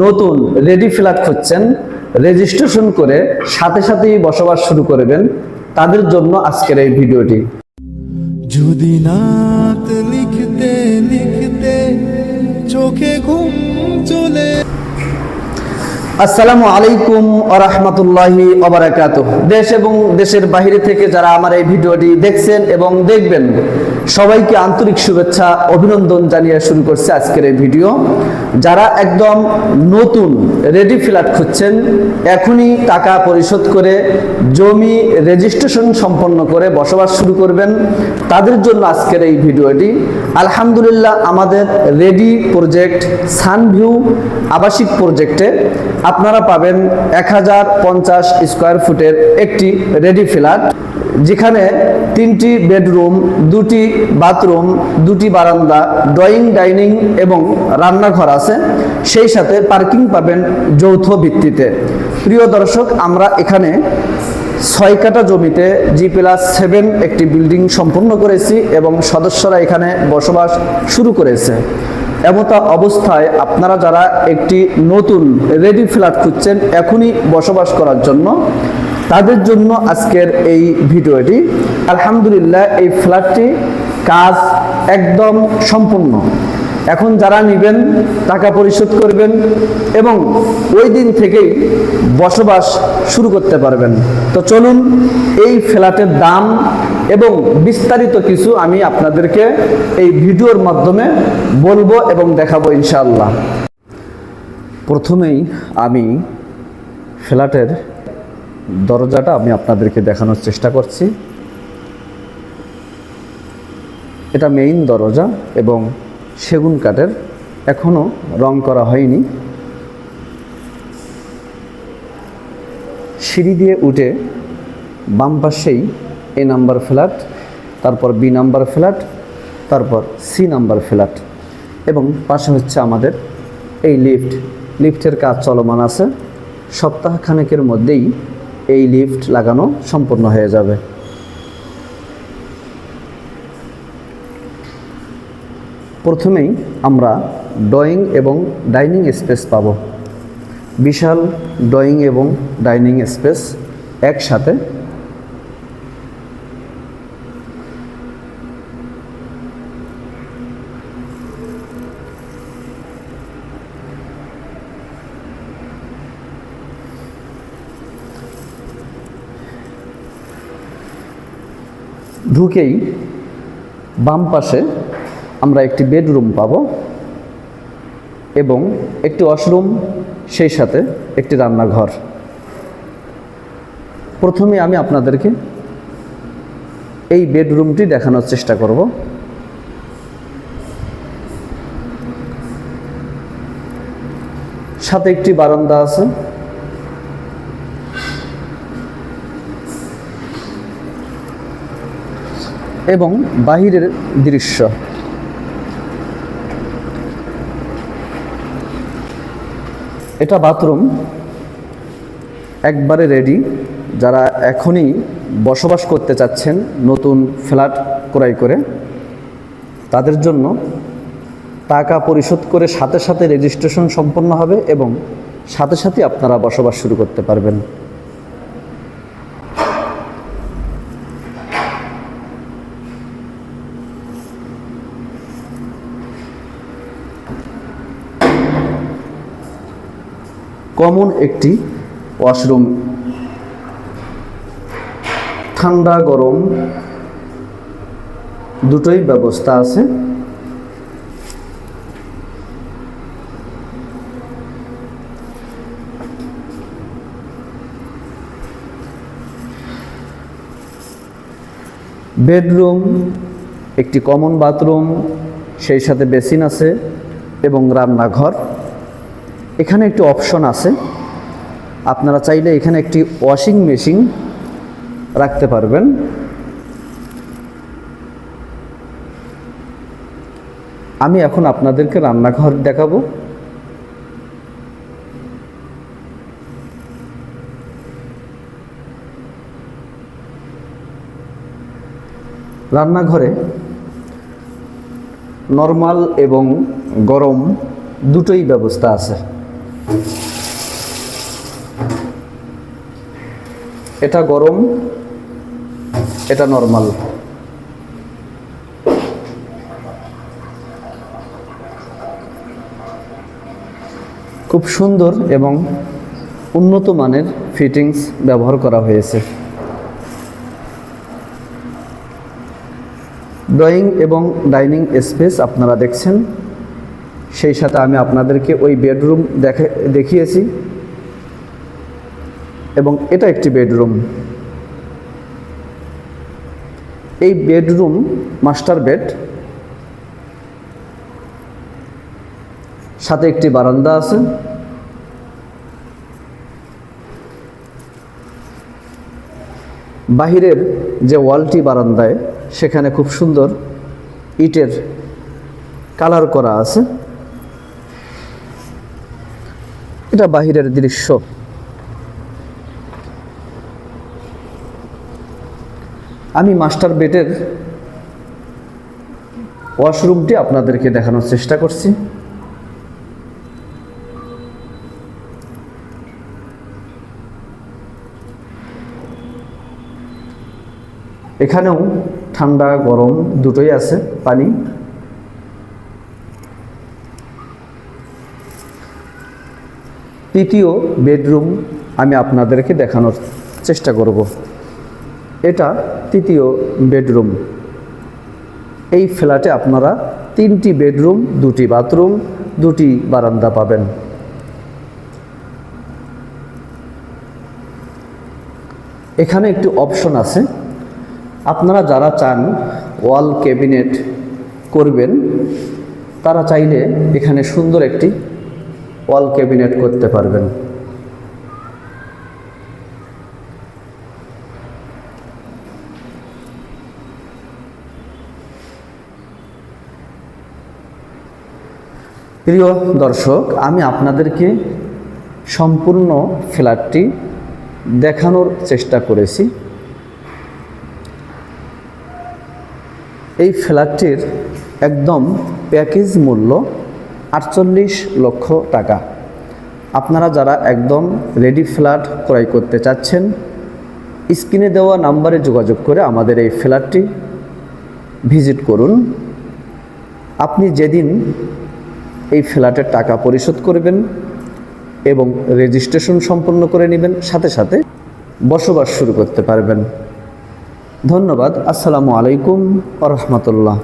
নতুন ready flat খুঁজছেন, registration করে সাথে সাথেই বসবাস শুরু করবেন, তাদের জন্য আজকের এই ভিডিওটি। যদি নাত লিখতে লিখতে চোখে ঘুম চলে। আসসালামু আলাইকুম ওয়া রাহমাতুল্লাহি ওয়া বারাকাতুহু। দেশ এবং দেশের বাইরে থেকে যারা আমার এই ভিডিওটি দেখছেন এবং দেখবেন, সবাইকে আন্তরিক শুভেচ্ছা অভিনন্দন জানিয়ে শুরু করছে আজকের এই ভিডিও। যারা একদম নতুন রেডি ফ্ল্যাট খুঁজছেন, এখনই টাকা পরিশোধ করে জমি রেজিস্ট্রেশন সম্পন্ন করে বসবাস শুরু করবেন, তাদের জন্য আজকের এই ভিডিওটি। আলহামদুলিল্লাহ, আমাদের রেডি প্রজেক্ট সানভিউ আবাসিক প্রজেক্টে আপনারা পাবেন 1050 স্কোয়ার ফুটের একটি রেডি ফ্ল্যাট, যেখানে 3টি বেডরুম, 2টি বাথরুম, 2টি বারান্দা, ড্রয়িং, ডাইনিং এবং রান্নাঘর আছে। সেই সাথে পার্কিং পাবেন যৌথ ভিত্তিতে। প্রিয় দর্শক, আমরা এখানে 6 কাঠা জমিতে G+7 একটি বিল্ডিং সম্পন্ন করেছি এবং সদস্যরা এখানে বসবাস শুরু করেছে। এমতা অবস্থায় আপনারা যারা একটি নতুন রেডি ফ্ল্যাট খুঁজছেন এখনই বসবাস করার জন্য, তাদের জন্য আজকের এই ভিডিওটি। আলহামদুলিল্লাহ, এই ফ্ল্যাটটি কাজ একদম সম্পূর্ণ। এখন যারা নেবেন টাকা পরিশোধ করবেন এবং ওই দিন থেকেই বসবাস শুরু করতে পারবেন। তো চলুন, এই ফ্ল্যাটের দাম এবং বিস্তারিত কিছু আমি আপনাদেরকে এই ভিডিওর মাধ্যমে বলবো এবং দেখাবো ইনশাআল্লাহ। প্রথমেই আমি ফ্ল্যাটের দরজাটা আমি আপনাদেরকে দেখানোর চেষ্টা করছি। এটা মেইন দরজা এবং সেগুন কাঠের, এখনো রং করা হয়নি। সিঁড়ি দিয়ে উঠে বাম পাশেই A নাম্বার ফ্ল্যাট, তারপর B নাম্বার ফ্ল্যাট, তারপর C নাম্বার ফ্ল্যাট এবং পাশে হচ্ছে আমাদের এই লিফটের কাজ চলমান আছে। সপ্তাহখানেকের মধ্যেই এই লিফট লাগানো সম্পূর্ণ হয়ে যাবে। প্রথমেই আমরা ড্রয়িং এবং ডাইনিং স্পেস পাব। বিশাল ড্রয়িং এবং ডাইনিং স্পেস একসাথে। ঢুকেই বাম পাশে আমরা একটি বেডরুম পাব এবং একটি ওয়াশরুম, সেই সাথে একটি রান্নাঘর। প্রথমে আমি আপনাদেরকে এই বেডরুমটি দেখানোর চেষ্টা করব। সাথে একটি বারান্দা আছে এবং বাহিরের দৃশ্য। এটা বাথরুম, একবারে রেডি। যারা এখনই বসবাস করতে চাচ্ছেন নতুন ফ্ল্যাট ক্রয় করে, তাদের জন্য টাকা পরিশোধ করে সাথে সাথে রেজিস্ট্রেশন সম্পন্ন হবে এবং সাথে সাথে আপনারা বসবাস শুরু করতে পারবেন। কমন একটি ওয়াশরুম, ঠান্ডা গরম দুটোই ব্যবস্থা আছে। বেডরুম, একটি কমন বাথরুম, সেই সাথে বেসিন আছে এবং রান্নাঘর। এখানে একটি অপশন আছে, আপনারা চাইলে এখানে একটি ওয়াশিং মেশিন রাখতে পারবেন। আমি এখন আপনাদেরকে রান্নাঘর দেখাবো। রান্নাঘরে নরমাল এবং গরম দুটোই ব্যবস্থা আছে। এটা গরম, এটা নরমাল। খুব সুন্দর এবং উন্নত মানের ফিটিংস ব্যবহার করা হয়েছে। ড্রয়িং এবং ডাইনিং স্পেস আপনারা দেখছেন, সেই সাথে আমি আপনাদেরকে ওই বেডরুম দেখিয়েছি এবং এটা একটি বেডরুম। এই বেডরুম মাস্টার বেড, সাথে একটি বারান্দা আছে। বাহিরের যে ওয়ালটি বারান্দায়, সেখানে খুব সুন্দর ইটের কালার করা আছে। এটা বাহিরের দৃশ্য। আমি মাস্টার বেডের ওয়াশরুমটি আপনাদেরকে দেখানোর চেষ্টা করছি। এখানেও ঠান্ডা গরম দুটোই আছে পানি। তৃতীয় বেডরুম আমি আপনাদেরকে দেখানোর চেষ্টা করব। এটা তৃতীয় বেডরুম। এই ফ্ল্যাটে আপনারা 3টি বেডরুম, 2টি বাথরুম, 2টি বারান্দা পাবেন। এখানে একটি অপশন আছে, আপনারা যারা চান ওয়াল ক্যাবিনেট করবেন, তারা চাইলে এখানে সুন্দর একটি ওয়াল ক্যাবিনেট করতে পারবেন। প্রিয় দর্শক, আমি আপনাদেরকে সম্পূর্ণ ফ্ল্যাটটি দেখানোর চেষ্টা করেছি। এই ফ্ল্যাটটির একদম প্যাকেজ মূল্য 48 লক্ষ টাকা। আপনারা যারা একদম রেডি ফ্ল্যাট ক্রয় করতে চাচ্ছেন, স্ক্রিনে দেওয়া নাম্বারে যোগাযোগ করে আমাদের এই ফ্ল্যাটটি ভিজিট করুন। আপনি যেদিন এই ফ্ল্যাটের টাকা পরিশোধ করবেন এবং রেজিস্ট্রেশন সম্পন্ন করে নেবেন, সাথে সাথে বসবাস শুরু করতে পারবেন। ধন্যবাদ। আসসালামু আলাইকুম ওয়া রাহমাতুল্লাহ।